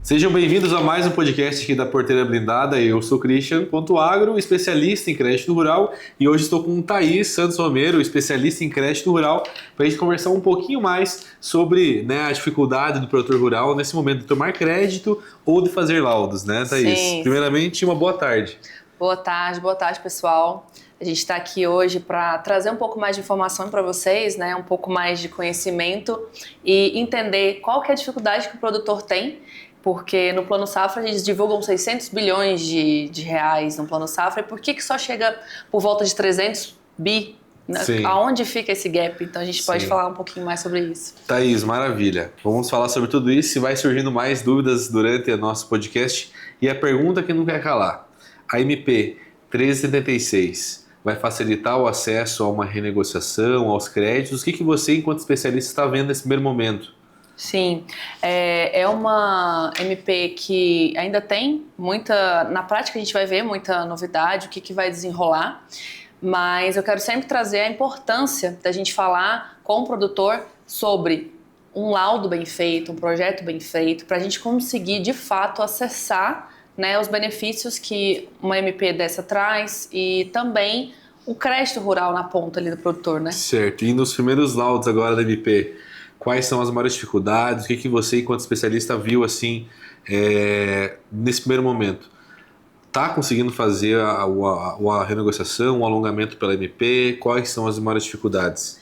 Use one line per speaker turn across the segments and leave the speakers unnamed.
Sejam bem-vindos a mais um podcast aqui da Porteira Blindada. Eu sou Christian.agro, especialista em crédito rural, e hoje estou com o Thaís Santos Romero, especialista em crédito rural, para a gente conversar um pouquinho mais sobre a dificuldade do produtor rural nesse momento de tomar crédito ou de fazer laudos, né, Thaís?
Sim.
Primeiramente, uma boa tarde.
Boa tarde, pessoal. A gente está aqui hoje para trazer um pouco mais de informação para vocês, né? Um pouco mais de conhecimento e entender qual que é a dificuldade que o produtor tem, porque no Plano Safra eles divulgam 600 bilhões de reais no Plano Safra, e por que só chega por volta de 300 bi? Né? Aonde fica esse gap? Então a gente pode falar um pouquinho mais sobre isso.
Thaís, maravilha. Vamos falar sobre tudo isso e vai surgindo mais dúvidas durante o nosso podcast. E a pergunta que não quer calar: a MP 1376 vai facilitar o acesso a uma renegociação, aos créditos? O que você, enquanto especialista, está vendo nesse primeiro momento?
Sim, é uma MP que ainda tem muita, na prática a gente vai ver muita novidade, o que vai desenrolar, mas eu quero sempre trazer a importância da gente falar com o produtor sobre um laudo bem feito, um projeto bem feito, para a gente conseguir de fato acessar, né, os benefícios que uma MP dessa traz e também o crédito rural na ponta ali do produtor, né?
Certo, e nos primeiros laudos agora da MP, quais são as maiores dificuldades? O que você, enquanto especialista, viu assim nesse primeiro momento? Está conseguindo fazer a renegociação, o alongamento pela MP? Quais são as maiores dificuldades?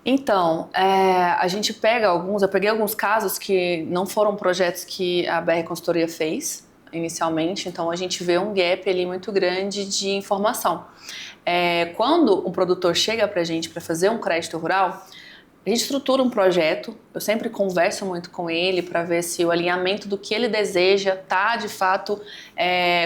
Então, a gente eu peguei alguns casos que não foram projetos que a BR Consultoria fez inicialmente, então a gente vê um gap ali muito grande de informação. Quando um produtor chega para a gente para fazer um crédito rural, a gente estrutura um projeto, eu sempre converso muito com ele para ver se o alinhamento do que ele deseja está de fato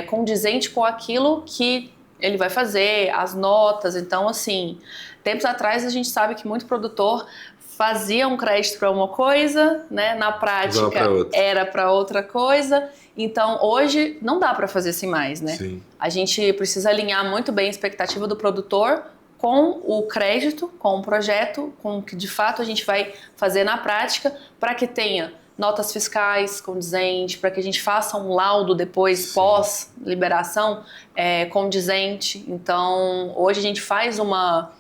condizente com aquilo que ele vai fazer, as notas. Então, assim, tempos atrás a gente sabe que muito produtor fazia um crédito para uma coisa, né? Na prática era para outra coisa. Então, hoje não dá para fazer assim mais, né?
Sim.
A gente precisa alinhar muito bem a expectativa do produtor com o crédito, com o projeto, com o que de fato a gente vai fazer na prática, para que tenha notas fiscais condizentes, para que a gente faça um laudo depois, pós-liberação, condizente. Então, hoje a gente faz uma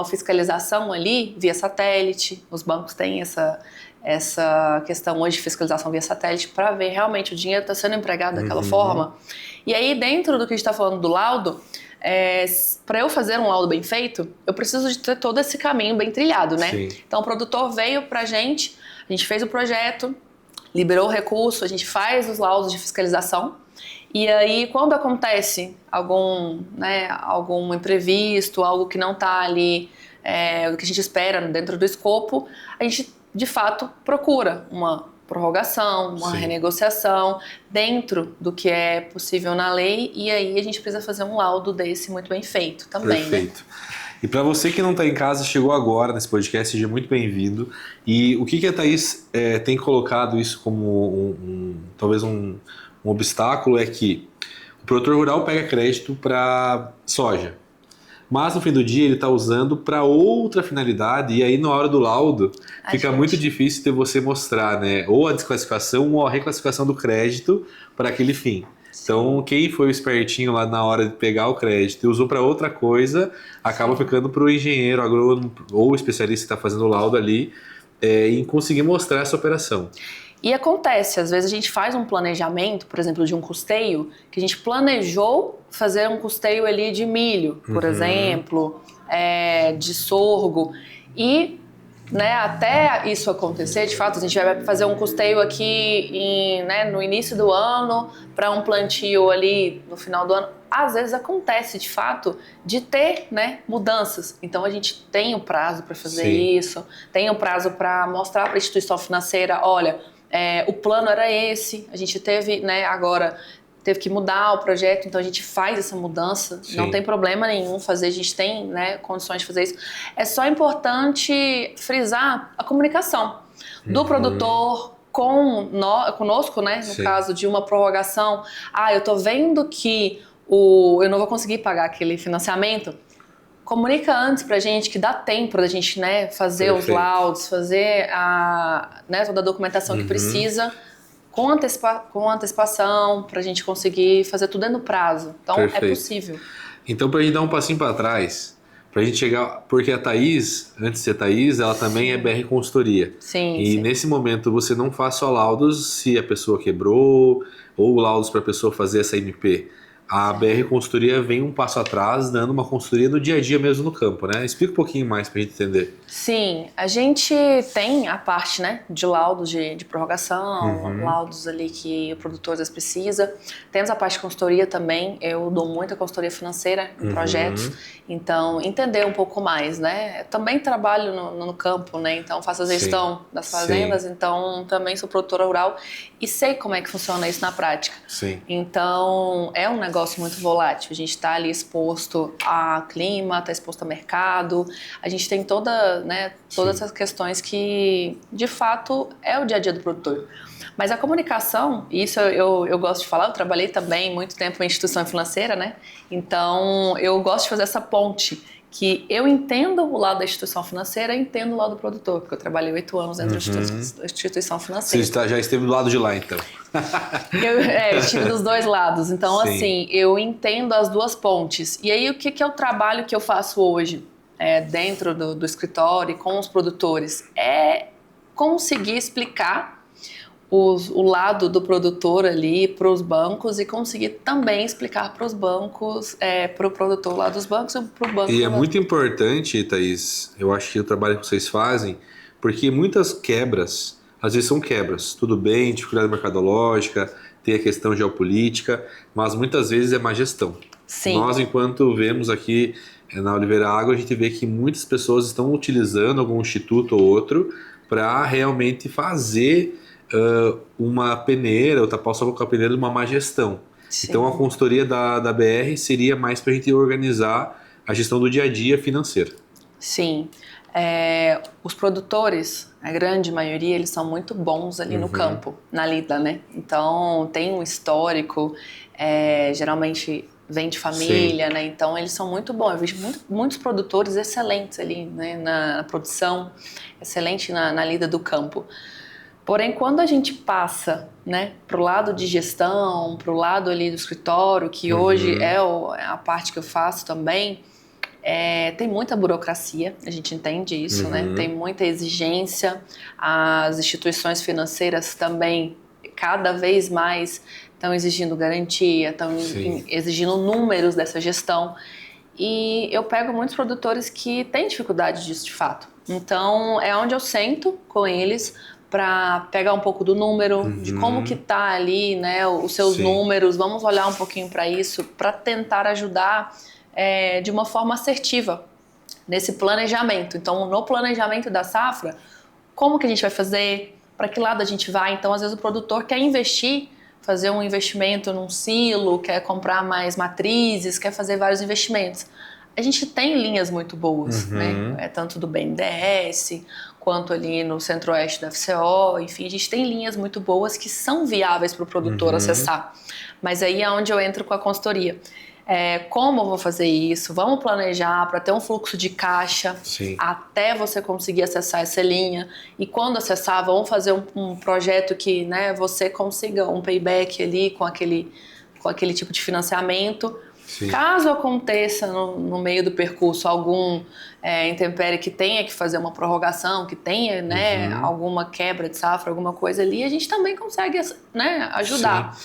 fiscalização ali via satélite, os bancos têm essa questão hoje de fiscalização via satélite para ver realmente o dinheiro está sendo empregado daquela forma. E aí, dentro do que a gente está falando do laudo, para eu fazer um laudo bem feito, eu preciso de ter todo esse caminho bem trilhado, né?
Sim.
Então o produtor veio pra gente, a gente fez o projeto, liberou o recurso, a gente faz os laudos de fiscalização, e aí quando acontece algum imprevisto, algo que não está ali, o que a gente espera dentro do escopo, a gente de fato procura uma prorrogação, uma renegociação dentro do que é possível na lei, e aí a gente precisa fazer um laudo desse muito bem feito também.
Perfeito.
Né?
E para você que não está em casa, chegou agora nesse podcast, seja muito bem-vindo. E o que a Thaís tem colocado isso como talvez um obstáculo é que o produtor rural pega crédito para soja, mas no fim do dia ele está usando para outra finalidade, e aí na hora do laudo fica muito difícil de você mostrar, né? Ou a desclassificação ou a reclassificação do crédito para aquele fim. Então, quem foi o espertinho lá na hora de pegar o crédito e usou para outra coisa, acaba ficando para o engenheiro, agrônomo ou o especialista que está fazendo o laudo ali em conseguir mostrar essa operação.
E acontece, às vezes a gente faz um planejamento, por exemplo, de um custeio, que a gente planejou fazer um custeio ali de milho, por exemplo, de sorgo, e até isso acontecer, de fato, a gente vai fazer um custeio aqui no início do ano, para um plantio ali no final do ano. Às vezes acontece, de fato, de ter mudanças. Então a gente tem o prazo para fazer isso, tem o prazo para mostrar para a instituição financeira, olha, o plano era esse, a gente teve, agora teve que mudar o projeto, então a gente faz essa mudança, não tem problema nenhum fazer, a gente tem condições de fazer isso. É só importante frisar a comunicação do produtor conosco, no caso de uma prorrogação. Eu tô vendo que eu não vou conseguir pagar aquele financiamento. Comunica antes pra gente, que dá tempo da gente fazer os laudos, fazer toda a documentação que precisa. com antecipação, para a gente conseguir fazer tudo no prazo. Então,
Perfeito.
é possível.
Então, para a gente dar um passinho para trás, para a gente chegar... Porque a Thaís, antes de ser Thaís, ela também é BR Consultoria.
Sim,
E
sim.
nesse momento você não faz só laudos se a pessoa quebrou, ou laudos para a pessoa fazer essa MP. A BR Consultoria vem um passo atrás, dando uma consultoria no dia a dia mesmo no campo, né? Explica um pouquinho mais para a gente entender.
Sim, a gente tem a parte, né, de laudos de prorrogação, laudos ali que o produtor às vezes precisa. Temos a parte de consultoria também, eu dou muita consultoria financeira em projetos, então entender um pouco mais, né? Eu também trabalho no campo, né, então faço a gestão das fazendas, então também sou produtora rural e sei como é que funciona isso na prática.
Sim.
Então é um negócio muito volátil, a gente está ali exposto a clima, está exposto a mercado, a gente tem todas essas questões que, de fato, é o dia a dia do produtor. Mas a comunicação, isso eu gosto de falar, eu trabalhei também muito tempo em instituição financeira, né? Então, eu gosto de fazer essa ponte, que eu entendo o lado da instituição financeira e entendo o lado do produtor, porque eu trabalhei 8 anos dentro da instituição financeira.
Você já esteve do lado de lá, então.
Eu estive dos dois lados, então,
Sim.
assim, eu entendo as duas pontes. E aí, o que é o trabalho que eu faço hoje? Dentro do escritório e com os produtores, é conseguir explicar o lado do produtor ali para os bancos e conseguir também explicar para os bancos, para o produtor lá dos bancos e para o banco.
E é muito importante, Thaís, eu acho que o trabalho que vocês fazem, porque muitas quebras, às vezes são quebras, tudo bem, dificuldade mercadológica, tem a questão geopolítica, mas muitas vezes é má gestão.
Sim.
Nós, enquanto vemos aqui na Oliveira Agro, a gente vê que muitas pessoas estão utilizando algum instituto ou outro para realmente fazer uma peneira, ou tapar o sol com a peneira de uma má gestão.
Sim.
Então a consultoria da BR seria mais para a gente organizar a gestão do dia a dia financeira.
Sim. Os produtores, a grande maioria, eles são muito bons ali no campo, na lida, né? Então tem um histórico, geralmente vem de família, né? Então eles são muito bons. Eu vejo muitos produtores excelentes ali, né? Na produção, excelente na lida do campo. Porém, quando a gente passa, né, pro lado de gestão, pro lado ali do escritório, que hoje é a parte que eu faço também, tem muita burocracia, a gente entende isso, né? Tem muita exigência. As instituições financeiras também, cada vez mais, estão exigindo garantia, estão exigindo números dessa gestão. E eu pego muitos produtores que têm dificuldade disso de fato. Então, é onde eu sento com eles para pegar um pouco do número, de como que tá ali, né, os seus números. Vamos olhar um pouquinho para isso, para tentar ajudar de uma forma assertiva nesse planejamento. Então, no planejamento da safra, como que a gente vai fazer? Para que lado a gente vai? Então, às vezes o produtor quer investir, fazer um investimento num silo, quer comprar mais matrizes, quer fazer vários investimentos. A gente tem linhas muito boas, né? Tanto do BNDES, quanto ali no centro-oeste da FCO, enfim, a gente tem linhas muito boas que são viáveis para o produtor acessar. Mas aí é onde eu entro com a consultoria. Como eu vou fazer isso? Vamos planejar para ter um fluxo de caixa até você conseguir acessar essa linha. E quando acessar, vamos fazer um projeto que, né, você consiga um payback ali com aquele tipo de financiamento. Caso aconteça no meio do percurso algum intempérie que tenha que fazer uma prorrogação, que tenha, né, alguma quebra de safra, alguma coisa ali, a gente também consegue, né, ajudar.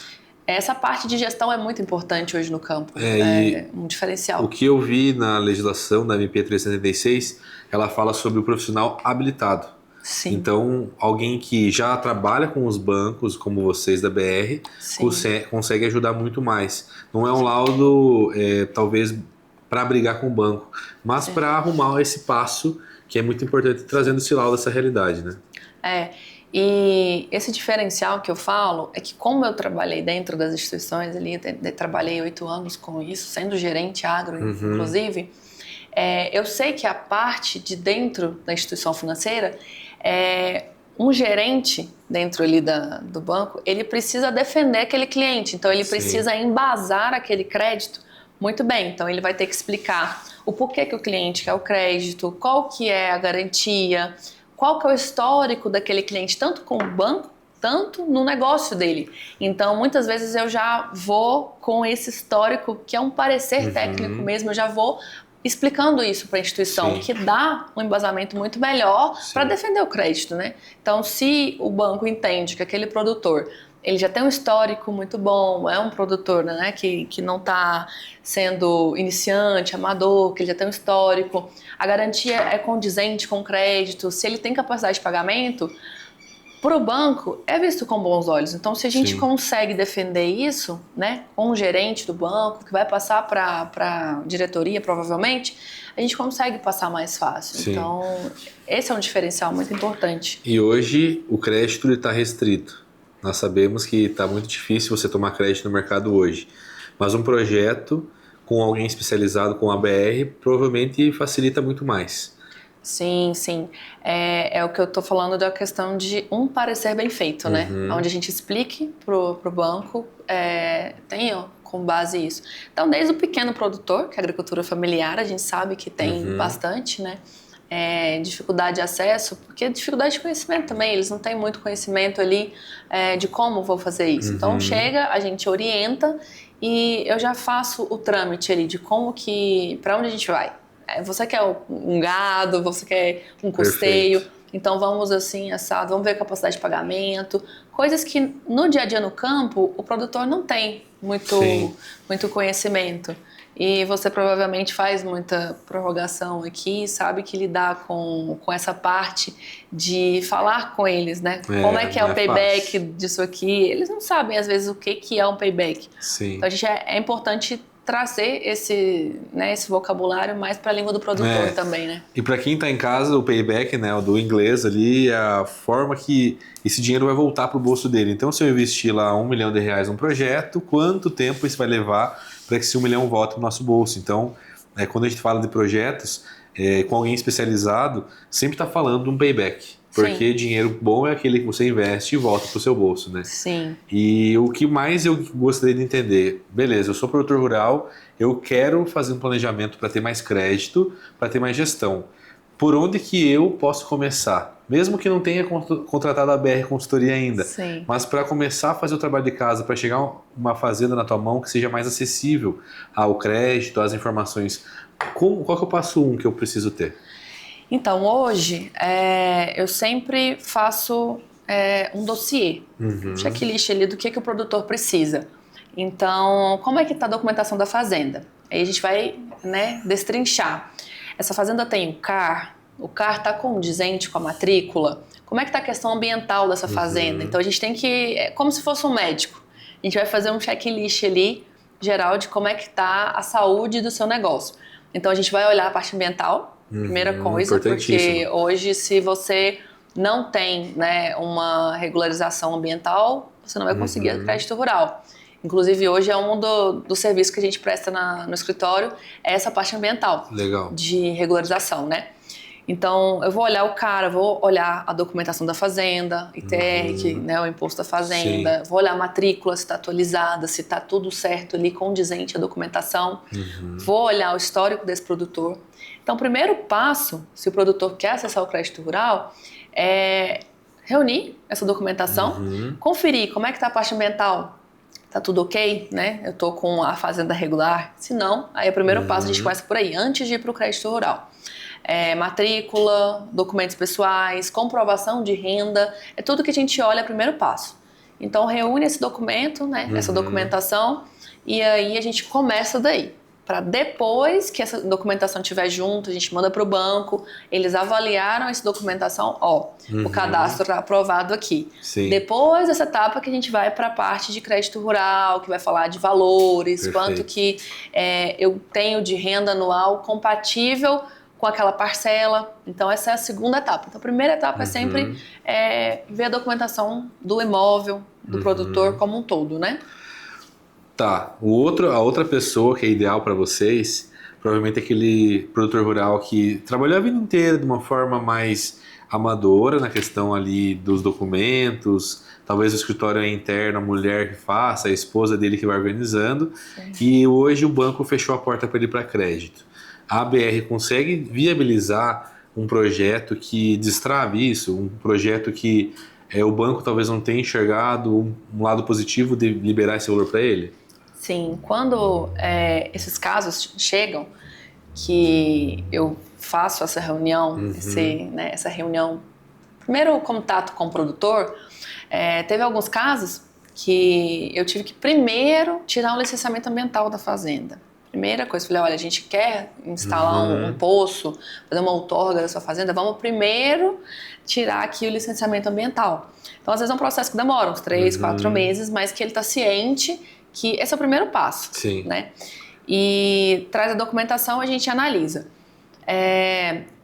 Essa parte de gestão é muito importante hoje no campo, é um diferencial.
O que eu vi na legislação da MP 376, ela fala sobre o profissional habilitado.
Sim.
Então, alguém que já trabalha com os bancos, como vocês da BR, consegue ajudar muito mais. Não é um laudo, talvez, para brigar com o banco, mas para arrumar esse passo, que é muito importante, trazendo esse laudo dessa realidade, né?
E esse diferencial que eu falo é que, como eu trabalhei dentro das instituições ali, trabalhei 8 anos com isso, sendo gerente agro, inclusive, eu sei que a parte de dentro da instituição financeira, um gerente dentro ali do banco, ele precisa defender aquele cliente, então ele precisa embasar aquele crédito muito bem. Então ele vai ter que explicar o porquê que o cliente quer o crédito, qual que é a garantia, qual que é o histórico daquele cliente, tanto com o banco tanto no negócio dele. Então, muitas vezes eu já vou com esse histórico, que é um parecer técnico mesmo, eu já vou explicando isso para a instituição,
Sim.
que dá um embasamento muito melhor para defender o crédito, né? Então, se o banco entende que aquele produtor ele já tem um histórico muito bom, é um produtor, né, que não está sendo iniciante, amador, que ele já tem um histórico, a garantia é condizente com o crédito, se ele tem capacidade de pagamento, para o banco é visto com bons olhos. Então, se a gente consegue defender isso, né, com o gerente do banco, que vai passar para a diretoria, provavelmente, a gente consegue passar mais fácil.
Sim.
Então, esse é um diferencial muito importante.
E hoje o crédito está restrito. Nós sabemos que está muito difícil você tomar crédito no mercado hoje. Mas um projeto com alguém especializado com ABR provavelmente facilita muito mais.
Sim, sim. É o que eu estou falando da questão de um parecer bem feito, né? Onde a gente explique pro banco, com base isso. Então, desde o pequeno produtor, que é a agricultura familiar, a gente sabe que tem bastante, né? Dificuldade de acesso, porque dificuldade de conhecimento também, eles não têm muito conhecimento ali de como vou fazer isso. Então, chega, a gente orienta e eu já faço o trâmite ali de para onde a gente vai. Você quer um gado, você quer um custeio, então vamos assim, assado, vamos ver a capacidade de pagamento, coisas que no dia a dia no campo o produtor não tem muito conhecimento. E você provavelmente faz muita prorrogação aqui, sabe que lidar com essa parte de falar com eles, né? Como é que é o payback fácil disso aqui? Eles não sabem, às vezes, o que é um payback.
Sim.
Então, é importante trazer esse vocabulário mais para a língua do produtor também, né?
E para quem está em casa, o payback, né, o do inglês ali, é a forma que esse dinheiro vai voltar para o bolso dele. Então, se eu investir lá R$1 milhão num projeto, quanto tempo isso vai levar para que esse 1 milhão volte para o nosso bolso? Então, quando a gente fala de projetos, com alguém especializado, sempre está falando de um payback. Porque dinheiro bom é aquele que você investe e volta para o seu bolso, né?
Sim.
E o que mais eu gostaria de entender, beleza, eu sou produtor rural, eu quero fazer um planejamento para ter mais crédito, para ter mais gestão. Por onde que eu posso começar? Mesmo que não tenha contratado a BR Consultoria ainda, mas para começar a fazer o trabalho de casa, para chegar uma fazenda na tua mão que seja mais acessível ao crédito, às informações, qual que é o passo 1 que eu preciso ter?
Então, hoje, eu sempre faço um dossiê, um checklist ali do que o produtor precisa. Então, como é que está a documentação da fazenda? Aí a gente vai, destrinchar. Essa fazenda tem o CAR está condizente com a matrícula? Como é que está a questão ambiental dessa fazenda? Então, a gente tem que, como se fosse um médico, a gente vai fazer um checklist ali, geral, de como é que está a saúde do seu negócio. Então, a gente vai olhar a parte ambiental, primeira coisa, porque hoje, se você não tem uma regularização ambiental, você não vai conseguir crédito rural. Inclusive, hoje é um dos serviços que a gente presta no escritório, é essa parte ambiental.
Legal.
De regularização, né? Então, eu vou olhar o cara, vou olhar a documentação da fazenda, ITR, o imposto da fazenda, vou olhar a matrícula, se está atualizada, se está tudo certo ali, condizente a documentação. Vou olhar o histórico desse produtor. Então, o primeiro passo, se o produtor quer acessar o crédito rural, é reunir essa documentação, conferir como é que está a parte ambiental. Tá tudo ok, né? Eu tô com a fazenda regular. Se não, aí o primeiro passo a gente começa por aí, antes de ir para o crédito rural. Matrícula, documentos pessoais, comprovação de renda, é tudo que a gente olha, primeiro passo. Então, reúne esse documento, essa documentação, e aí a gente começa daí. Para depois que essa documentação estiver junto, a gente manda para o banco, eles avaliaram essa documentação, o cadastro está aprovado aqui. Depois dessa etapa que a gente vai para a parte de crédito rural, que vai falar de valores, quanto que eu tenho de renda anual compatível com aquela parcela. Então, essa é a segunda etapa. Então, a primeira etapa é sempre ver a documentação do imóvel, do produtor como um todo, né?
Tá, a outra pessoa que é ideal para vocês, provavelmente aquele produtor rural que trabalhou a vida inteira de uma forma mais amadora na questão ali dos documentos, talvez o escritório é interno, a mulher que faça, a esposa dele que vai organizando, e hoje o banco fechou a porta para ele para crédito. A ABR consegue viabilizar um projeto que destrave isso, um projeto que o banco talvez não tenha enxergado um lado positivo de liberar esse valor para ele?
Sim, quando esses casos chegam, que eu faço essa reunião, essa reunião, primeiro contato com o produtor, teve alguns casos que eu tive que primeiro tirar o licenciamento ambiental da fazenda. Primeira coisa, falei, olha, a gente quer instalar um poço, fazer uma outorga da sua fazenda, vamos primeiro tirar aqui o licenciamento ambiental. Então, às vezes é um processo que demora uns 3, 4 meses, mas que ele está ciente que esse é o primeiro passo,
Sim.
né? E traz a documentação, a gente analisa.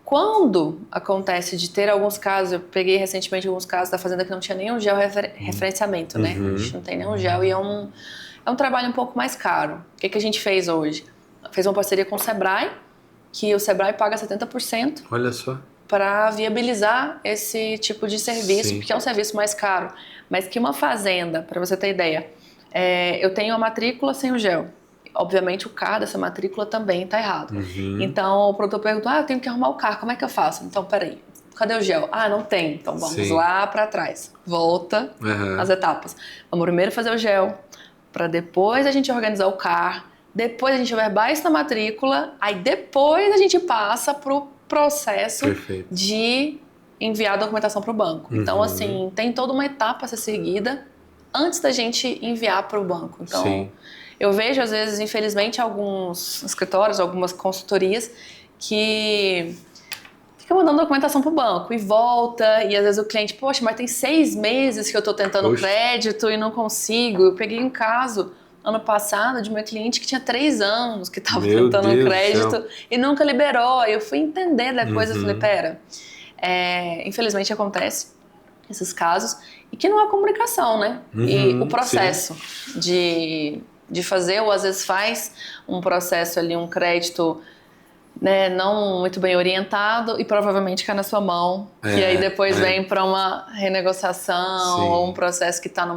Quando acontece de ter alguns casos, eu peguei recentemente alguns casos da fazenda que não tinha nenhum georreferenciamento, né? A gente não tem nenhum gel e é um trabalho um pouco mais caro. O que a gente fez hoje? Fez uma parceria com o Sebrae, que o Sebrae paga 70%.
Olha só.
Para viabilizar esse tipo de serviço, porque é um serviço mais caro. Mas que uma fazenda, para você ter ideia, eu tenho a matrícula sem o gel. Obviamente o CAR dessa matrícula também está errado. Então o produtor perguntou, eu tenho que arrumar o CAR, como é que eu faço? Então, peraí, cadê o gel? Não tem. Então vamos lá para trás. Volta as etapas. Vamos primeiro fazer o gel, para depois a gente organizar o CAR, depois a gente verbar isso na matrícula, aí depois a gente passa para o processo de enviar a documentação para o banco. Então, assim, tem toda uma etapa a ser seguida antes da gente enviar para o banco. Então, eu vejo, às vezes, infelizmente, alguns escritórios, algumas consultorias que ficam mandando documentação para o banco e volta, e às vezes o cliente, poxa, mas tem 6 meses que eu estou tentando crédito e não consigo. Eu peguei um caso ano passado de uma cliente que tinha 3 anos que estava tentando crédito e nunca liberou. Eu fui entender depois, eu falei, pera, infelizmente acontece esses casos e que não há comunicação, né? E o processo de fazer, ou às vezes faz um processo ali, um crédito, né, não muito bem orientado e provavelmente cai na sua mão. E aí depois vem para uma renegociação ou um processo que está no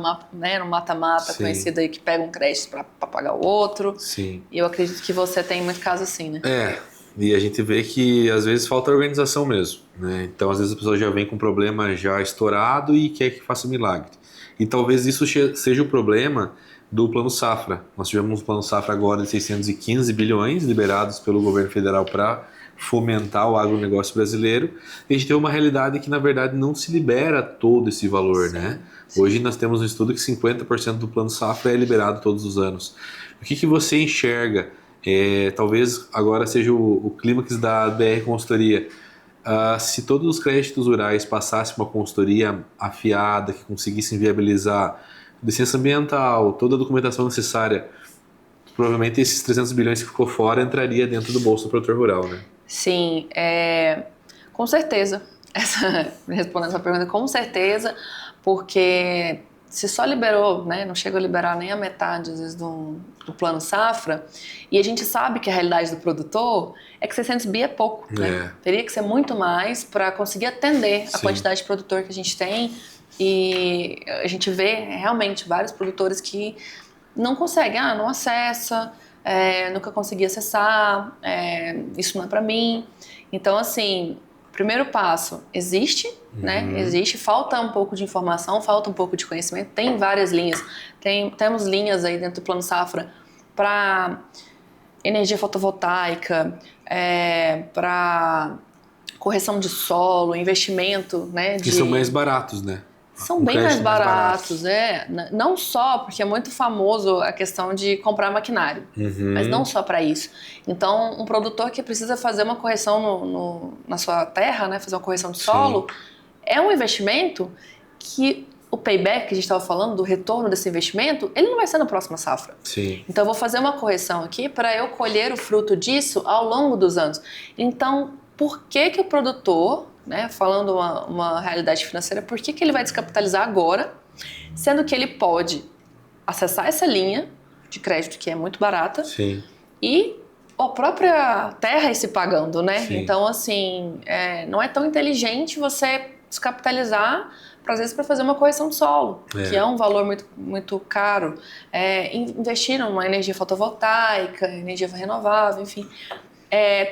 mata-mata, conhecido aí, que pega um crédito para pagar o outro. E eu acredito que você tem muito caso assim, né?
E a gente vê que às vezes falta organização mesmo, né? Então às vezes a pessoa já vem com um problema já estourado e quer que faça um milagre. E talvez isso seja o problema do Plano Safra. Nós tivemos um Plano Safra agora de 615 bilhões liberados pelo governo federal para fomentar o agronegócio brasileiro. E a gente tem uma realidade que, na verdade, não se libera todo esse valor, né? Hoje nós temos um estudo que 50% do Plano Safra é liberado todos os anos. O que você enxerga? Talvez agora seja o clímax da BR Consultoria. Se todos os créditos rurais passassem uma consultoria afiada, que conseguissem viabilizar licença ambiental, toda a documentação necessária, provavelmente esses 300 bilhões que ficou fora entraria dentro do bolso do produtor rural, né?
Sim, com certeza. Respondendo essa pergunta, com certeza, porque se só liberou, né, não chega a liberar nem a metade, às vezes, do Plano Safra, e a gente sabe que a realidade do produtor é que 600 bi é pouco, né? Teria que ser muito mais para conseguir atender a quantidade de produtor que a gente tem. E a gente vê realmente vários produtores que não conseguem, não acessa, nunca consegui acessar, isso não é para mim. Então, assim, primeiro passo, existe, né? Existe, falta um pouco de informação, falta um pouco de conhecimento, tem várias linhas. Temos linhas aí dentro do Plano Safra para energia fotovoltaica, para correção de solo, investimento, né?
Que são mais baratos, né?
São bem mais baratos, não só porque é muito famoso a questão de comprar maquinário, mas não só para isso. Então, um produtor que precisa fazer uma correção na sua terra, né, fazer uma correção de solo, é um investimento que o payback que a gente estava falando, do retorno desse investimento, ele não vai ser na próxima safra. Então, eu vou fazer uma correção aqui para eu colher o fruto disso ao longo dos anos. Então, por que o produtor, né, falando uma realidade financeira, por que ele vai descapitalizar agora, sendo que ele pode acessar essa linha de crédito que é muito barata e a própria terra ir se pagando, né? Então, assim, não é tão inteligente você descapitalizar, às vezes, para fazer uma correção de solo, que é um valor muito, muito caro. Investir numa energia fotovoltaica, energia renovável, enfim.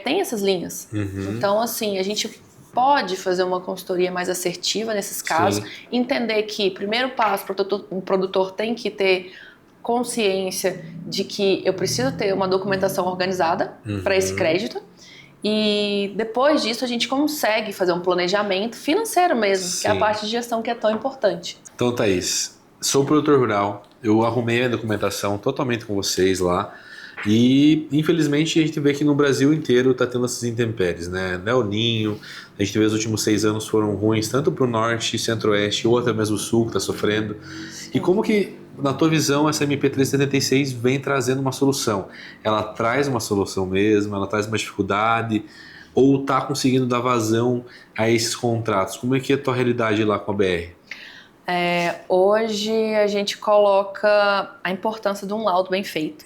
Tem essas linhas. Então, assim, a gente pode fazer uma consultoria mais assertiva nesses casos, entender que, primeiro passo, o produtor tem que ter consciência de que eu preciso ter uma documentação organizada para esse crédito. E depois disso a gente consegue fazer um planejamento financeiro mesmo, que é a parte de gestão que é tão importante.
Então, Thaís, sou produtor rural, eu arrumei a documentação totalmente com vocês lá e infelizmente a gente vê que no Brasil inteiro está tendo essas intempéries, né? El Ninho, a gente vê os últimos 6 anos foram ruins tanto para o norte, centro-oeste ou até mesmo o sul que está sofrendo. E como que, na tua visão, essa MP 376 vem trazendo uma solução? Ela traz uma solução mesmo? Ela traz uma dificuldade? Ou está conseguindo dar vazão a esses contratos? Como é que é a tua realidade lá com a BR?
Hoje a gente coloca a importância de um laudo bem feito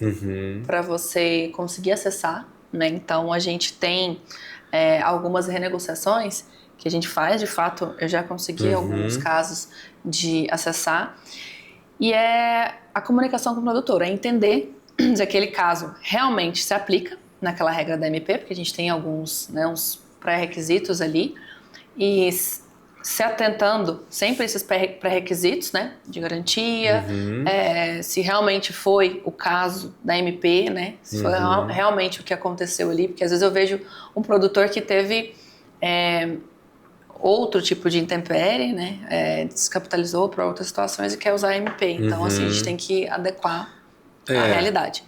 para você conseguir acessar, né? Então a gente tem algumas renegociações que a gente faz, de fato eu já consegui alguns casos de acessar, e é a comunicação com o produtor, é entender se aquele caso realmente se aplica naquela regra da MP, porque a gente tem alguns, né, uns pré-requisitos ali, e se atentando sempre a esses pré-requisitos, né, de garantia, se realmente foi o caso da MP, né, se foi realmente o que aconteceu ali, porque às vezes eu vejo um produtor que teve outro tipo de intempérie, né, descapitalizou para outras situações e quer usar a MP, então assim, a gente tem que adequar a realidade.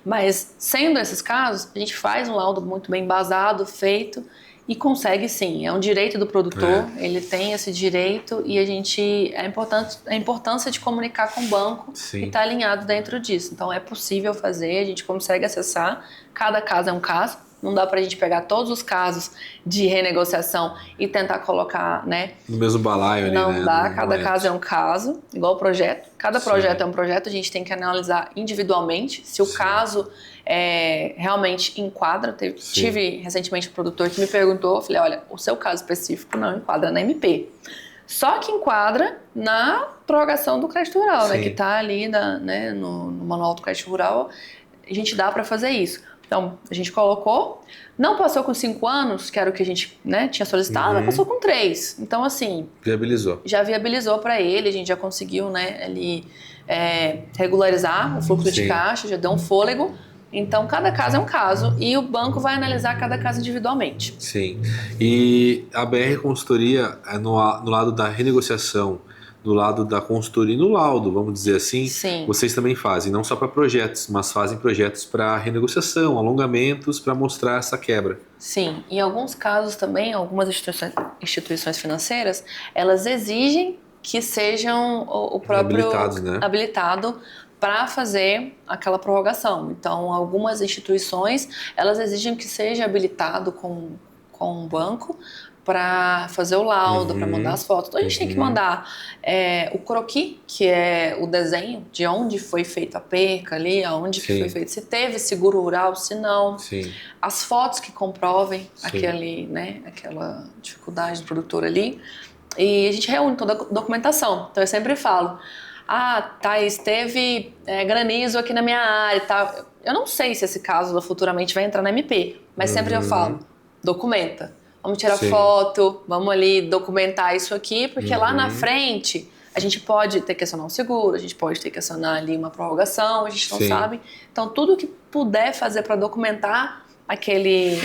Mas sendo esses casos, a gente faz um laudo muito bem embasado, feito, e consegue sim, é um direito do produtor, ele tem esse direito e a importância de comunicar com o banco e estar alinhado dentro disso. Então é possível fazer, a gente consegue acessar, cada caso é um caso, não dá pra gente pegar todos os casos de renegociação e tentar colocar, né?
No mesmo balaio ali,
não
né?
Dá, cada caso é um caso, igual o projeto. Cada projeto é um projeto, a gente tem que analisar individualmente se o caso realmente enquadra. Tive recentemente um produtor que me perguntou, eu falei, olha, o seu caso específico não enquadra na MP. Só que enquadra na prorrogação do crédito rural, né? Que está ali no manual do crédito rural, a gente dá para fazer isso. Então, a gente colocou, não passou com 5 anos, que era o que a gente, né, tinha solicitado, mas passou com 3. Então, assim... Já viabilizou para ele, a gente já conseguiu, né, regularizar o fluxo de caixa, já deu um fôlego. Então, cada caso é um caso e o banco vai analisar cada caso individualmente.
Sim. E a BR Consultoria, no lado da renegociação, do lado da consultoria, no laudo, vamos dizer assim, vocês também fazem, não só para projetos, mas fazem projetos para renegociação, alongamentos, para mostrar essa quebra.
Sim, em alguns casos também, algumas instituições financeiras, elas exigem que sejam o próprio habilitado para fazer aquela prorrogação. Então, algumas instituições, elas exigem que seja habilitado com um banco para fazer o laudo, para mandar as fotos. Então a gente tem que mandar o croquis, que é o desenho de onde foi feita a perca ali, aonde que foi feito, se teve seguro rural, se não. As fotos que comprovem aquela dificuldade do produtor ali. E a gente reúne toda a documentação. Então eu sempre falo, Thaís, teve granizo aqui na minha área e tal. Eu não sei se esse caso futuramente vai entrar na MP, mas sempre eu falo, documenta. Vamos tirar foto, vamos ali documentar isso aqui, porque lá na frente a gente pode ter que acionar um seguro, a gente pode ter que acionar ali uma prorrogação, a gente não sabe. Então, tudo que puder fazer para documentar aquele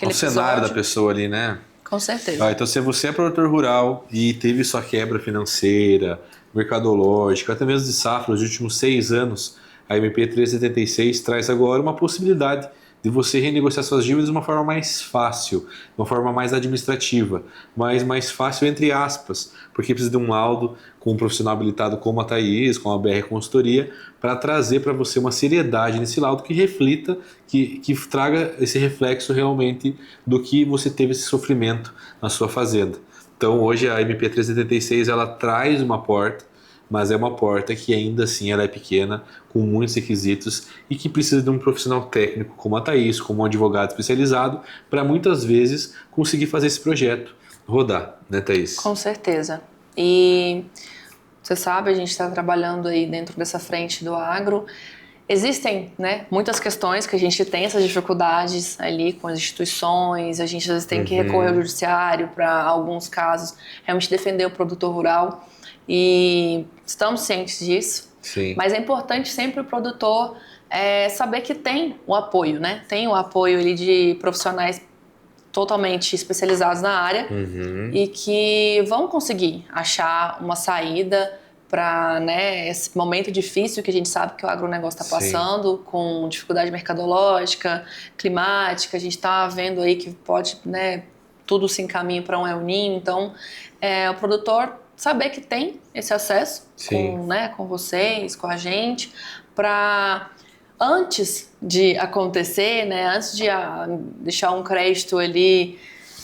o cenário da pessoa ali, né?
Com certeza.
Então, se você é produtor rural e teve sua quebra financeira, mercadológica, até mesmo de safra nos últimos 6 anos, a MP 376 traz agora uma possibilidade de você renegociar suas dívidas de uma forma mais fácil, de uma forma mais administrativa, mas mais fácil entre aspas, porque precisa de um laudo com um profissional habilitado como a Thaís, com a BR Consultoria, para trazer para você uma seriedade nesse laudo que reflita, que traga esse reflexo realmente do que você teve esse sofrimento na sua fazenda. Então hoje a MP 376 ela traz uma porta, mas é uma porta que ainda assim ela é pequena, com muitos requisitos e que precisa de um profissional técnico como a Thaís, como um advogado especializado, para muitas vezes conseguir fazer esse projeto rodar, né, Thaís?
Com certeza. E você sabe, a gente está trabalhando aí dentro dessa frente do agro Existem, né, muitas questões que a gente tem essas dificuldades ali com as instituições, a gente às vezes tem que recorrer ao judiciário para alguns casos realmente defender o produtor rural e estamos cientes disso.
Sim.
Mas é importante sempre o produtor saber que tem o apoio, né? Tem o apoio ali de profissionais totalmente especializados na área e que vão conseguir achar uma saída para, né, esse momento difícil que a gente sabe que o agronegócio está passando, com dificuldade mercadológica, climática, a gente está vendo aí que pode, né, tudo se encaminha para um El Niño, então o produtor saber que tem esse acesso com, né, com vocês, com a gente, para antes de acontecer, né, antes de deixar um crédito ali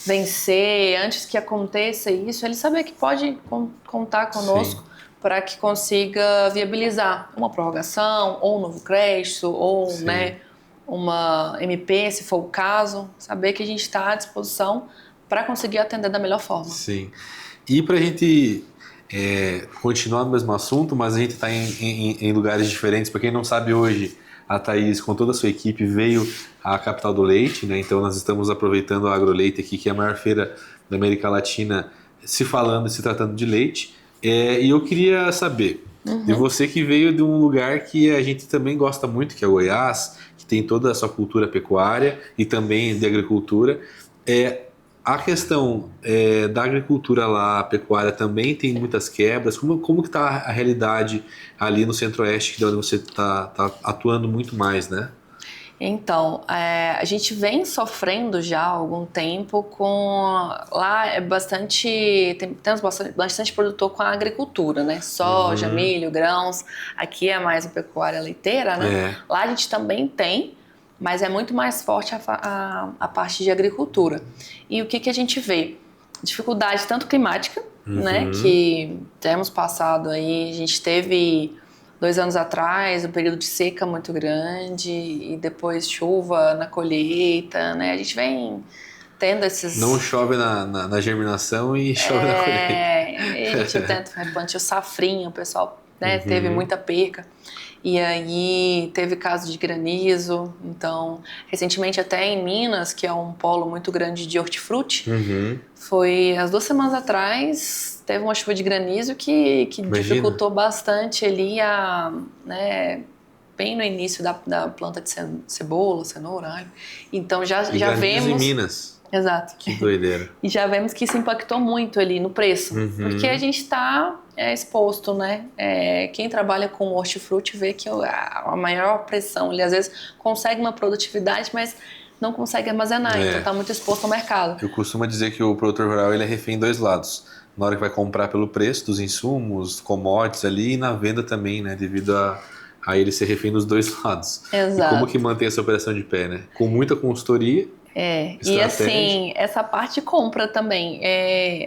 vencer, antes que aconteça isso, ele saber que pode contar conosco para que consiga viabilizar uma prorrogação, ou um novo crédito, ou né, uma MP, se for o caso, saber que a gente está à disposição para conseguir atender da melhor forma.
Sim. E para a gente continuar no mesmo assunto, mas a gente está em lugares diferentes. Para quem não sabe, hoje a Thaís, com toda a sua equipe, veio à capital do leite, né? Então nós estamos aproveitando a AgroLeite aqui, que é a maior feira da América Latina, se falando e se tratando de leite. E eu queria saber, de você que veio de um lugar que a gente também gosta muito, que é Goiás, que tem toda a sua cultura pecuária e também de agricultura. A questão da agricultura lá, a pecuária, também tem muitas quebras. Como que está a realidade ali no Centro-Oeste, que é onde você está atuando muito mais, né?
Então, a gente vem sofrendo já há algum tempo com... Lá temos bastante produtor com a agricultura, né? Soja, milho, grãos. Aqui é mais a pecuária leiteira, né? Lá a gente também tem, mas é muito mais forte a parte de agricultura. E o que a gente vê? Dificuldade tanto climática, né? Que temos passado aí, a gente teve 2 anos atrás, um período de seca muito grande e depois chuva na colheita, né? A gente vem tendo esses...
Não chove na germinação e chove na colheita.
A gente tenta replantar o safrinha, o pessoal, né, teve muita perca. E aí teve caso de granizo. Então, recentemente até em Minas, que é um polo muito grande de hortifruti, foi as 2 semanas atrás, teve uma chuva de granizo que dificultou bastante ali né, bem no início da planta de cebola, cenoura, alho. Então já vemos...
em Minas.
Exato.
Que doideira.
E já vemos que isso impactou muito ali no preço, porque a gente está exposto, né? Quem trabalha com hortifruti vê que a maior pressão, ele às vezes consegue uma produtividade, mas não consegue armazenar, então está muito exposto ao mercado.
Eu costumo dizer que o produtor rural ele é refém em 2 lados. Na hora que vai comprar pelo preço dos insumos, commodities ali, e na venda também, né? Devido a ele ser refém dos 2 lados.
Exato.
E como que mantém essa operação de pé, né? Com muita consultoria.
E assim, essa parte de compra também.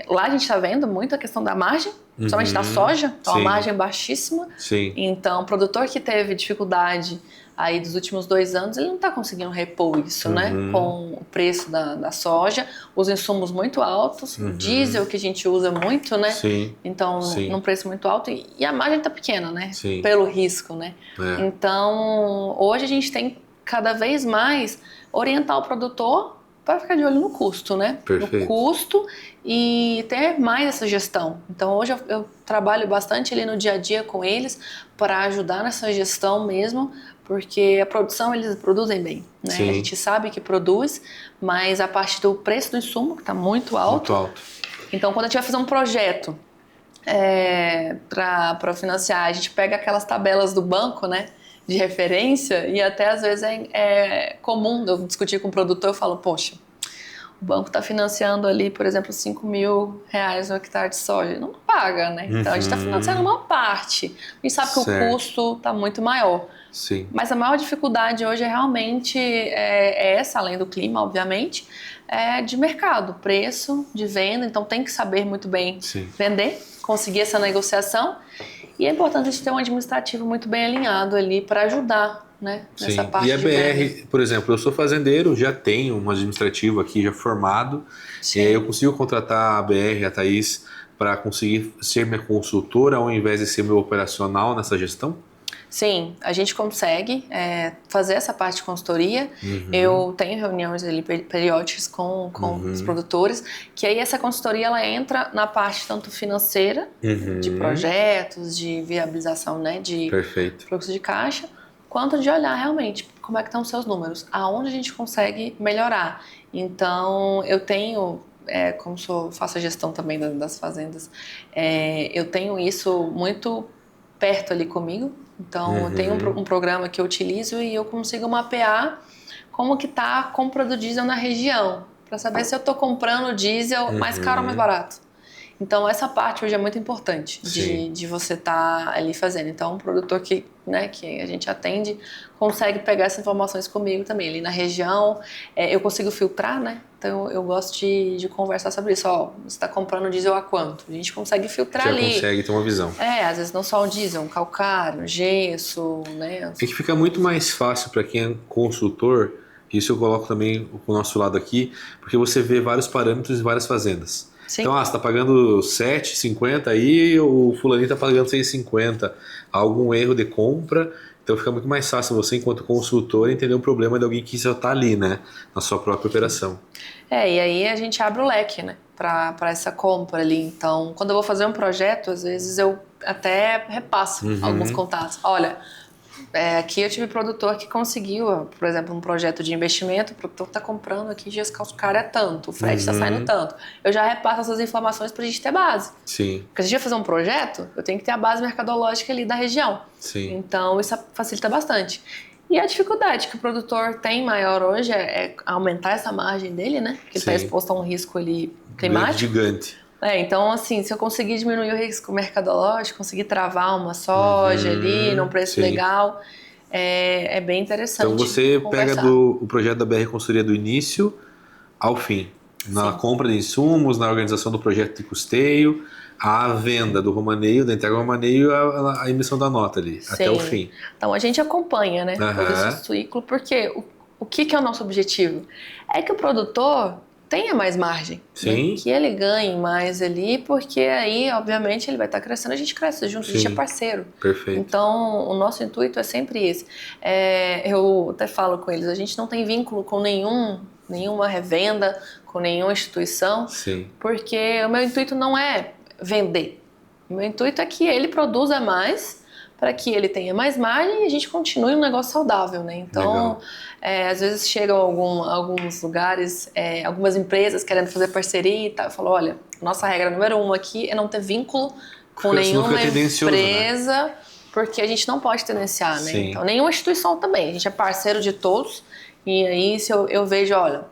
Lá a gente está vendo muito a questão da margem, principalmente da soja, então a margem baixíssima.
Sim.
Então, o produtor que teve dificuldade aí dos últimos 2 anos, ele não está conseguindo repor isso, né? Com o preço da soja, os insumos muito altos, o diesel que a gente usa muito, né?
Sim.
Então, num preço muito alto, e a margem está pequena, né?
Sim.
Pelo risco, né? Então, hoje a gente tem cada vez mais orientar o produtor para ficar de olho no custo, né?
Perfeito.
No custo e ter mais essa gestão. Então hoje eu trabalho bastante ali no dia a dia com eles para ajudar nessa gestão mesmo, porque a produção eles produzem bem, né?
Sim.
A gente sabe que produz, mas a parte do preço do insumo que está muito alto.
Muito alto.
Então quando a gente vai fazer um projeto para financiar, a gente pega aquelas tabelas do banco, né? De referência, e até às vezes é comum eu discutir com o produtor, eu falo, poxa, o banco está financiando ali, por exemplo, R$5.000 no hectare de soja, não paga, né? Então a gente está financiando uma parte, a gente sabe que o custo está muito maior.
Sim.
Mas a maior dificuldade hoje realmente essa, além do clima, obviamente, de mercado, preço de venda, então tem que saber muito bem vender, conseguir essa negociação. E é importante a gente ter um administrativo muito bem alinhado ali para ajudar, né, nessa parte.
E a
de
BR,
venda.
por exemplo, eu sou fazendeiro, já tenho um administrativo aqui já formado. E aí eu consigo contratar a BR, a Thaís, para conseguir ser minha consultora ao invés de ser meu operacional nessa gestão?
Sim, a gente consegue fazer essa parte de consultoria. Eu tenho reuniões ali periódicas com os produtores, que aí essa consultoria ela entra na parte tanto financeira, de projetos, de viabilização, né, de
Perfeito.
fluxo de caixa, quanto de olhar realmente como é que estão os seus números, aonde a gente consegue melhorar. Então, eu tenho, como faço a gestão também das fazendas, eu tenho isso muito perto ali comigo. Então, eu tenho um programa que eu utilizo e eu consigo mapear como que tá a compra do diesel na região, para saber se eu estou comprando diesel mais caro ou mais barato. Então, essa parte hoje é muito importante de você estar ali fazendo. Então, um produtor que a gente atende consegue pegar essas informações comigo também. Ali na região, eu consigo filtrar, né? Então, eu gosto de conversar sobre isso. Ó, você está comprando diesel a quanto? A gente consegue filtrar ali.
Já consegue ter uma visão.
Às vezes não só o diesel, um calcário, gesso, né?
É que fica muito mais fácil para quem é consultor, isso eu coloco também o nosso lado aqui, porque você vê vários parâmetros em várias fazendas.
Sim.
Então, você está pagando 7,50 aí, o fulaninho está pagando 6,50. Há algum erro de compra, então fica muito mais fácil você, enquanto consultor, entender o problema de alguém que já está ali, né, na sua própria operação.
E aí a gente abre o leque, né, para essa compra ali. Então, quando eu vou fazer um projeto, às vezes eu até repasso alguns contatos. Olha, aqui eu tive produtor que conseguiu, por exemplo, um projeto de investimento, o produtor está comprando aqui gesso calcário é tanto, o frete está saindo tanto. Eu já repasso essas informações para a gente ter base.
Sim.
Porque se a gente vai fazer um projeto, eu tenho que ter a base mercadológica ali da região.
Sim.
Então, isso facilita bastante. E a dificuldade que o produtor tem maior hoje é aumentar essa margem dele, né? Que ele está exposto a um risco ali climático.
Gigante.
Então, assim, se eu conseguir diminuir o risco mercadológico, conseguir travar uma soja ali num preço legal, é bem interessante.
Então você pega o projeto da BR Consultoria do início ao fim. Na compra de insumos, na organização do projeto de custeio, a venda do romaneio, da entrega do romaneio e a emissão da nota ali, até o fim.
Então a gente acompanha, né, todo esse ciclo, porque o que é o nosso objetivo? É que o produtor tenha mais margem, né? Que ele ganhe mais ali, porque aí, obviamente, ele vai estar crescendo, a gente cresce junto, a gente é parceiro.
Perfeito.
Então, o nosso intuito é sempre esse. Eu até falo com eles, a gente não tem vínculo com nenhuma revenda, com nenhuma instituição, porque o meu intuito não é vender. O meu intuito é que ele produza mais, para que ele tenha mais margem e a gente continue um negócio saudável, né? Então, às vezes chegam alguns lugares, algumas empresas querendo fazer parceria e tal. Eu falo, olha, nossa regra número 1 aqui é não ter vínculo com nenhuma empresa, né? Porque a gente não pode tendenciar, né? Então, nenhuma instituição também. A gente é parceiro de todos. E aí, se eu vejo, olha,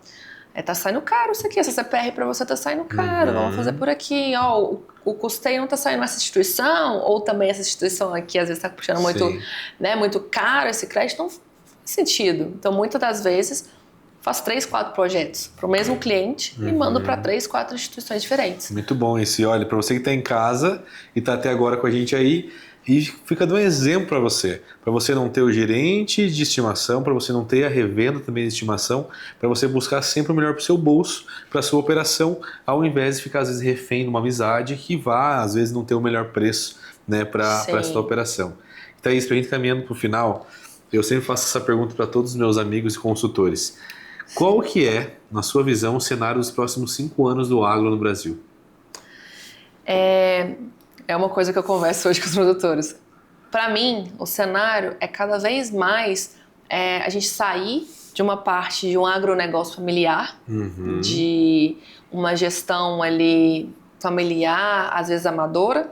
tá saindo caro isso aqui, essa CPR para você tá saindo caro, vamos fazer por aqui, ó, o custeio não tá saindo nessa instituição, ou também essa instituição aqui às vezes tá puxando muito caro esse crédito, não faz sentido. Então, muitas das vezes, faço 3, 4 projetos para o mesmo cliente e mando para 3, 4 instituições diferentes.
Muito bom esse, olha, para você que tá em casa e tá até agora com a gente aí, e fica dando um exemplo para você não ter o gerente de estimação, para você não ter a revenda também de estimação, para você buscar sempre o melhor para o seu bolso, para a sua operação, ao invés de ficar às vezes refém de uma amizade que vá, às vezes, não ter o melhor preço, né, para a sua operação. Então é isso, para a gente caminhando para o final, eu sempre faço essa pergunta para todos os meus amigos e consultores. Qual que é, na sua visão, o cenário dos próximos 5 anos do agro no Brasil?
É uma coisa que eu converso hoje com os produtores. Para mim, o cenário é cada vez mais a gente sair de uma parte de um agronegócio familiar, de uma gestão ali familiar, às vezes amadora,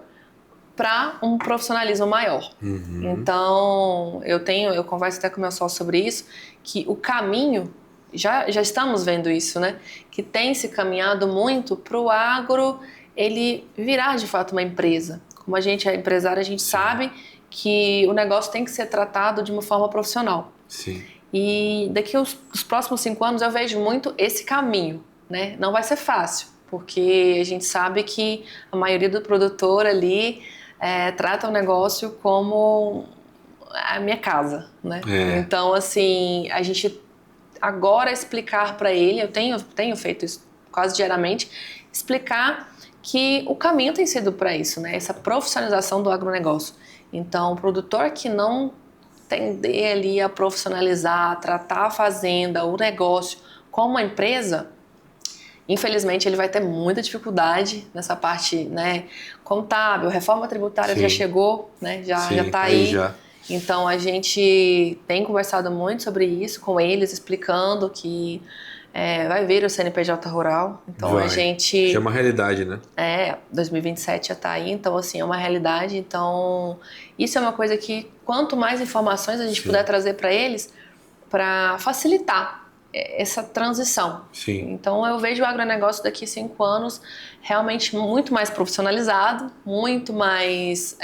para um profissionalismo maior. Então, eu converso até com o meu sócio sobre isso, que o caminho, já estamos vendo isso, né? Que tem se caminhado muito para o agro ele virar de fato uma empresa. Como a gente é empresário, a gente sabe que o negócio tem que ser tratado de uma forma profissional. E daqui os próximos 5 anos eu vejo muito esse caminho, né? Não vai ser fácil, porque a gente sabe que a maioria do produtor ali trata o negócio como a minha casa, né? Então, assim, a gente agora explicar para ele, eu tenho feito isso quase diariamente, explicar que o caminho tem sido para isso, né? Essa profissionalização do agronegócio. Então, o produtor que não tender ali a profissionalizar, tratar a fazenda, o negócio como uma empresa, infelizmente ele vai ter muita dificuldade nessa parte, né, contábil, reforma tributária já chegou, né, já está aí. Então a gente tem conversado muito sobre isso com eles, explicando que vai vir o CNPJ rural. Então a gente...
É uma realidade, né?
2027 já está aí, então assim, é uma realidade. Então isso é uma coisa que quanto mais informações a gente puder trazer para eles, para facilitar essa transição.
Sim.
Então eu vejo o agronegócio daqui a 5 anos realmente muito mais profissionalizado, muito mais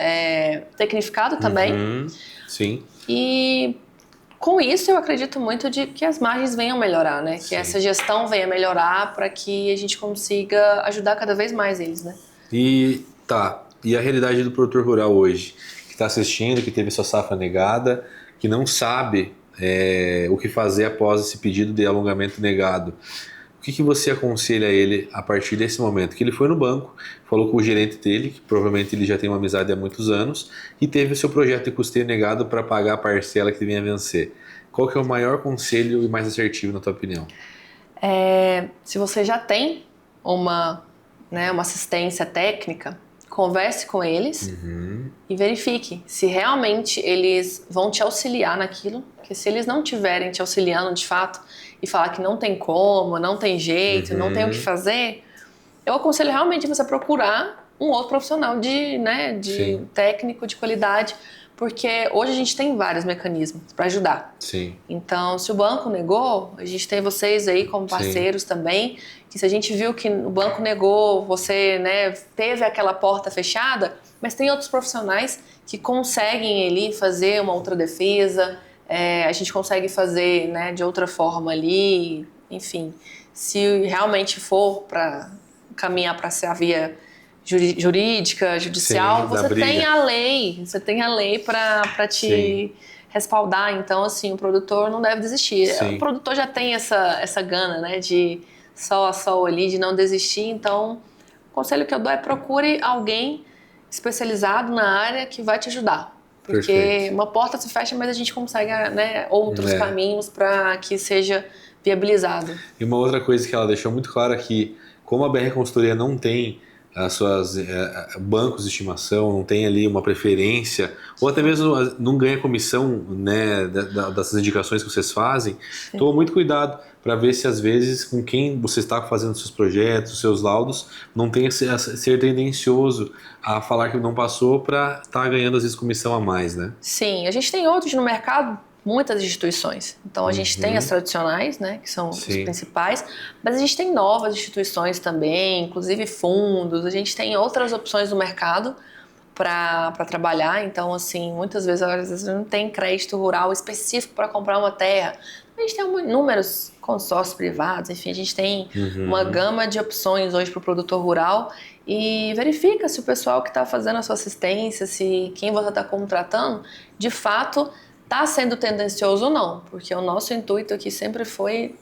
tecnificado também.
Sim.
E com isso eu acredito muito de que as margens venham melhorar, né? Que essa gestão venha melhorar para que a gente consiga ajudar cada vez mais eles, né?
E a realidade do produtor rural hoje, que está assistindo, que teve sua safra negada, que não sabe o que fazer após esse pedido de alongamento negado. O que você aconselha a ele a partir desse momento? Que ele foi no banco, falou com o gerente dele, que provavelmente ele já tem uma amizade há muitos anos, e teve o seu projeto de custeio negado para pagar a parcela que vinha a vencer. Qual que é o maior conselho e mais assertivo, na tua opinião?
Se você já tem uma assistência técnica, converse com eles e verifique se realmente eles vão te auxiliar naquilo. Porque se eles não estiverem te auxiliando de fato e falar que não tem como, não tem jeito, não tem o que fazer, eu aconselho realmente você procurar um outro profissional de técnico, de qualidade, porque hoje a gente tem vários mecanismos para ajudar.
Sim.
Então, se o banco negou, a gente tem vocês aí como parceiros também, que se a gente viu que o banco negou, você teve aquela porta fechada, mas tem outros profissionais que conseguem ali fazer uma outra defesa, a gente consegue fazer de outra forma ali, enfim. Se realmente for para caminhar para ser a via jurídica, judicial, você tem a lei para te respaldar. Então, assim, o produtor não deve desistir. O produtor já tem essa gana, de sol a sol ali, de não desistir. Então, o conselho que eu dou é procure alguém especializado na área que vai te ajudar. Porque uma porta se fecha, mas a gente consegue outros caminhos para que seja viabilizado.
E uma outra coisa que ela deixou muito claro é que, como a BR Consultoria não tem as suas bancos de estimação, não tem ali uma preferência, ou até mesmo não ganha comissão dessas indicações que vocês fazem, toma muito cuidado para ver se às vezes com quem você está fazendo seus projetos, seus laudos, não tem ser tendencioso a falar que não passou para estar ganhando às vezes comissão a mais, né?
Sim, a gente tem outros no mercado, muitas instituições. Então a gente tem as tradicionais, que são os principais, mas a gente tem novas instituições também, inclusive fundos, a gente tem outras opções no mercado para trabalhar. Então, assim, muitas vezes não tem crédito rural específico para comprar uma terra. A gente tem inúmeros consórcios privados, enfim, a gente tem uma gama de opções hoje para o produtor rural, e verifica se o pessoal que está fazendo a sua assistência, se quem você está contratando, de fato está sendo tendencioso ou não, porque o nosso intuito aqui sempre foi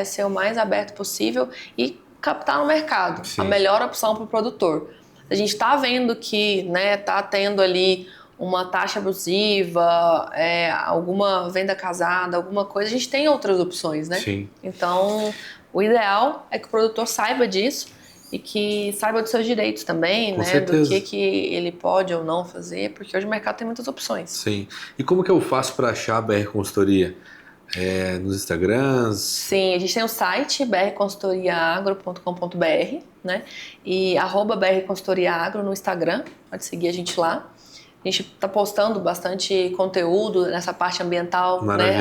ser o mais aberto possível e captar no mercado a melhor opção para o produtor. A gente está vendo que está tendo ali uma taxa abusiva, alguma venda casada, alguma coisa, a gente tem outras opções, né?
Sim.
Então, o ideal é que o produtor saiba disso e que saiba dos seus direitos também, do que ele pode ou não fazer, porque hoje o mercado tem muitas opções.
Sim. E como que eu faço para achar a BR Consultoria? Nos Instagrams?
Sim, a gente tem o site brconsultoriaagro.com.br, e @brconsultoriaagro no Instagram, pode seguir a gente lá. A gente está postando bastante conteúdo nessa parte ambiental,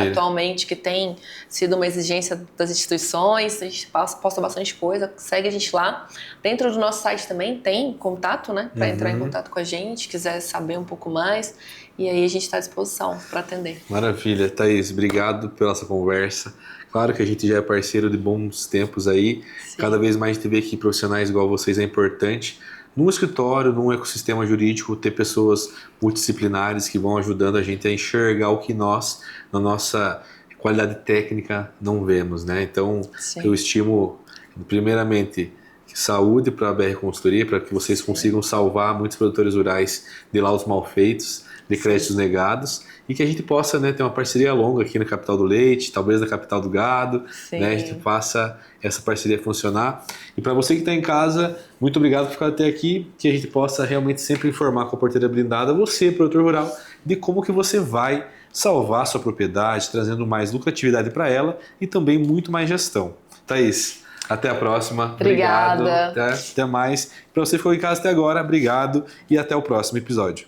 atualmente, que tem sido uma exigência das instituições. A gente posta bastante coisa, segue a gente lá. Dentro do nosso site também tem contato, para entrar em contato com a gente, quiser saber um pouco mais. E aí a gente está à disposição para atender.
Maravilha, Thaís, obrigado pela essa conversa. Claro que a gente já é parceiro de bons tempos aí.
Sim.
Cada vez mais a gente vê que profissionais igual vocês é importante. Num escritório, num ecossistema jurídico, ter pessoas multidisciplinares que vão ajudando a gente a enxergar o que nós, na nossa qualidade técnica, não vemos, Então, eu estimo, primeiramente, saúde para a BR Consultoria, para que vocês consigam salvar muitos produtores rurais de laudos mal feitos, de créditos negados e que a gente possa, né, ter uma parceria longa aqui na Capital do Leite, talvez na Capital do Gado, né, a gente faça essa parceria funcionar. E para você que está em casa, muito obrigado por ficar até aqui, que a gente possa realmente sempre informar com a Porteira Blindada, você, produtor rural, de como que você vai salvar sua propriedade, trazendo mais lucratividade para ela e também muito mais gestão. Thaís, até a próxima.
Obrigada.
Obrigado. Até mais. Para você que ficou em casa até agora, obrigado e até o próximo episódio.